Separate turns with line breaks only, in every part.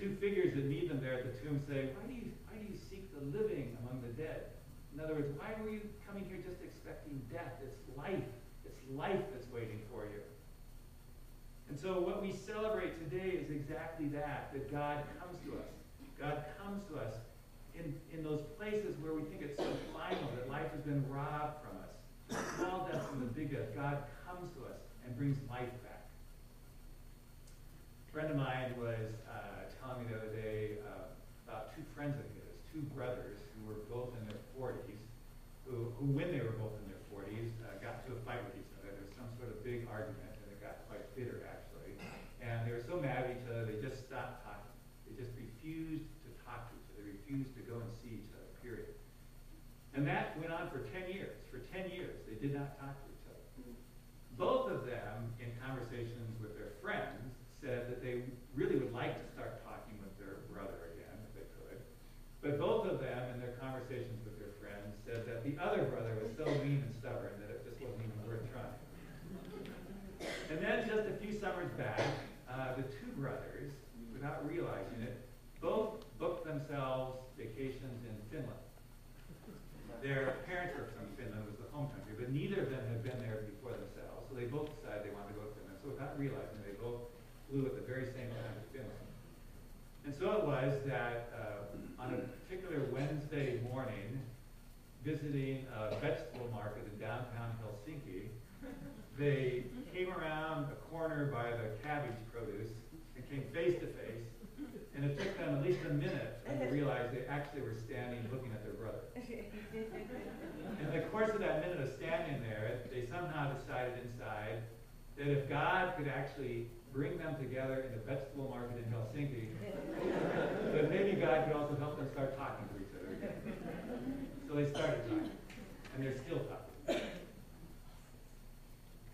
two figures that meet them there at the tomb say, why do you seek the living among the dead? In other words, why were you coming here just expecting death? It's life. It's life that's waiting for you. And so what we celebrate today is exactly that God comes to us. God comes to us in those places where we think it's so final, that life has been robbed from us. The small deaths and the big deaths. God comes to us and brings life back. A friend of mine was telling me the other day about two friends of his, two brothers who were both in their 40s, who when they were both in their 40s, got into a fight with each other. There was some sort of big argument, and it got quite bitter, actually. And they were so mad at each other, they just stopped talking. They just refused to talk to each other. They refused to go and see each other, period. And that went on for 10 years. For 10 years, they did not talk to each other. Both of them, in conversations with their friends, said that they really would like to start talking with their brother again, if they could. But both of them, in their conversations with their friends, said that the other brother was so mean and stubborn that it just wasn't even worth trying. And then just a few summers back, the two brothers, without realizing it, both booked themselves vacations in Finland. Their parents were from Finland, was the home country, but neither of them had been there before themselves, so they both decided they wanted to go to Finland. So without realizing, they both flew at the very same time to Finland. And so it was that on a particular Wednesday morning, visiting a vegetable market in downtown Helsinki, they came around a corner by the cabbage produce and came face to face, and it took them at least a minute to realize they actually were standing looking at their brother. In the course of that minute of standing there, they somehow decided inside that if God could actually bring them together in a vegetable market in Helsinki, that maybe God could also help them start talking to each other again. So they started talking, and they're still talking.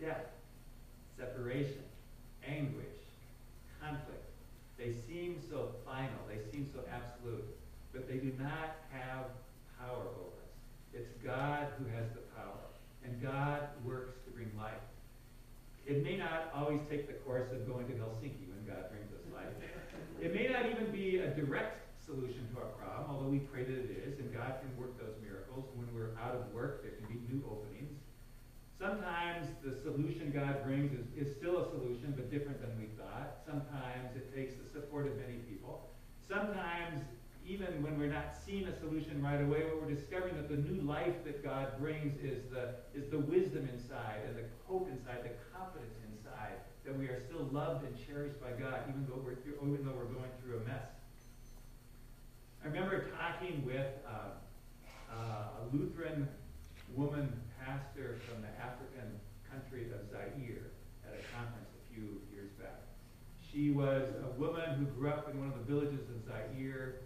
Death, separation, anguish, conflict. They seem so final, they seem so absolute, but they do not have power over us. It's God who has the power, and God works to bring life. It may not always take the course of going to Helsinki when God brings us life. It may not even be a direct solution to our problem, although we pray that it is, and God can work those miracles. When we're out of work, there can be new openings. Sometimes the solution God brings is still a solution, but different than we thought. Sometimes it takes the support of many people. Sometimes, even when we're not seeing a solution right away, what we're discovering that the new life that God brings is the wisdom inside, and the hope inside, the confidence inside, that we are still loved and cherished by God, even though we're going through a mess. I remember talking with a Lutheran woman pastor from the African country of Zaire at a conference a few years back. She was a woman who grew up in one of the villages of Zaire.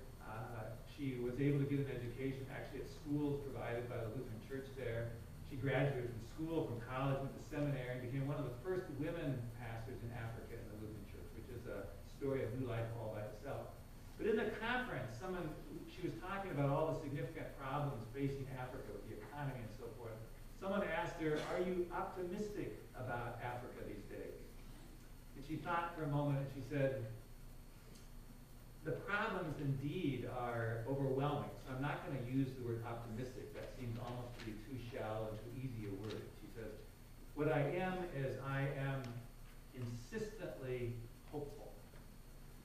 She was able to get an education actually at schools provided by the Lutheran Church there. She graduated from school, from college, went to seminary, and became one of the first women pastors in Africa in the Lutheran Church, which is a story of new life all by itself. But in the conference, she was talking about all the significant problems facing Africa with the economy and so forth. Someone asked her, "Are you optimistic about Africa these days?" And she thought for a moment and she said, "The problems indeed are overwhelming, so I'm not going to use the word optimistic. That seems almost to be too shallow and too easy a word." She says, "What I am is I am insistently hopeful.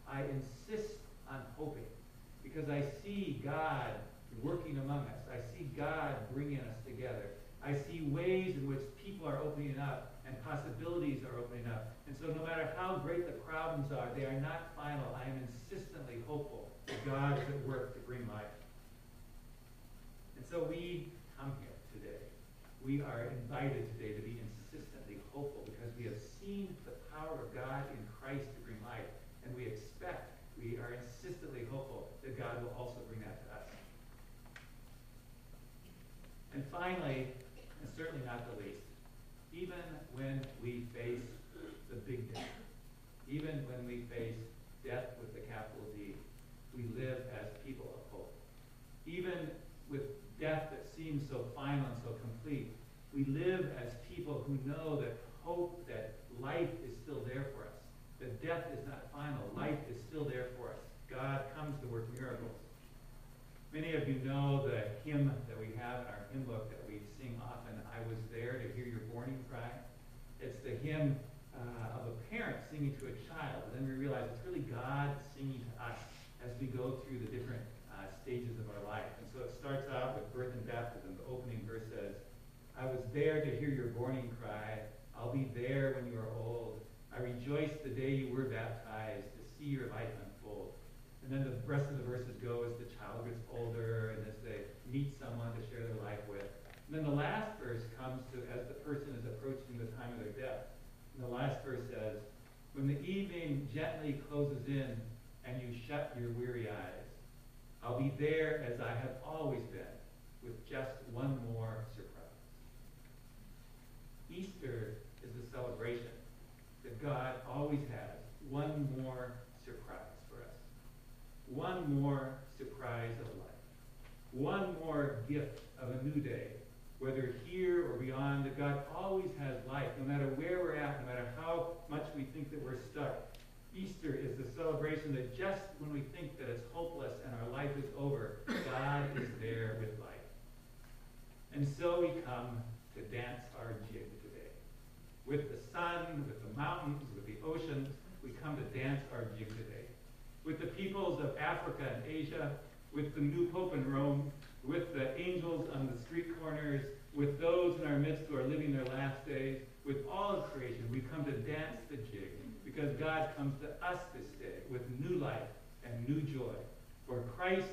I insist on hoping because I see God working among us. I see God bringing us together. I see ways in which people are opening up and possibilities are opening up. And so no matter how great the problems are, they are not final. I am insistently hopeful that God is at work to bring life." And so we come here today. We are invited today to be insistently hopeful because we have seen the power of God in Christ to bring life. And we are insistently hopeful that God will also bring that to us. And finally, and certainly not the least, even when we face the big death, even when we face death with the capital D, we live as people of hope. Even with death that seems so final and so complete, we live as people who know that hope, that life is still there for us. That death is not final. Life is still there for us. God comes to work miracles. Many of you know the hymn that we have in our hymn book that we sing often, I was there to hear your warning cry. It's the hymn of a parent singing to a child. And then we realize it's really God singing to us as we go through the different stages of our life. And so it starts out with birth and baptism. The opening verse says, I was there to hear your warning cry. I'll be there when you are old. I rejoiced the day you were baptized to see your life unfold. And then the rest of the verses go as the child gets older and as they meet someone to share their life with. And then the last verse comes to as the person is approaching the time of their death. And the last verse says, when the evening gently closes in and you shut your weary eyes, I'll be there as I have always been with just one more surprise. Easter is the celebration that God always has one more surprise for us. One more surprise of life. One more gift of a new day. Whether here or beyond, that God always has life, no matter where we're at, no matter how much we think that we're stuck. Easter is the celebration that just when we think that it's hopeless and our life is over, God is there with life. And so we come to dance our jig today. With the sun, with the mountains, with the oceans, we come to dance our jig today. With the peoples of Africa and Asia, with the new Pope in Rome, with the angels on the street corners, with those in our midst who are living their last days, with all of creation, we come to dance the jig because God comes to us this day with new life and new joy. For Christ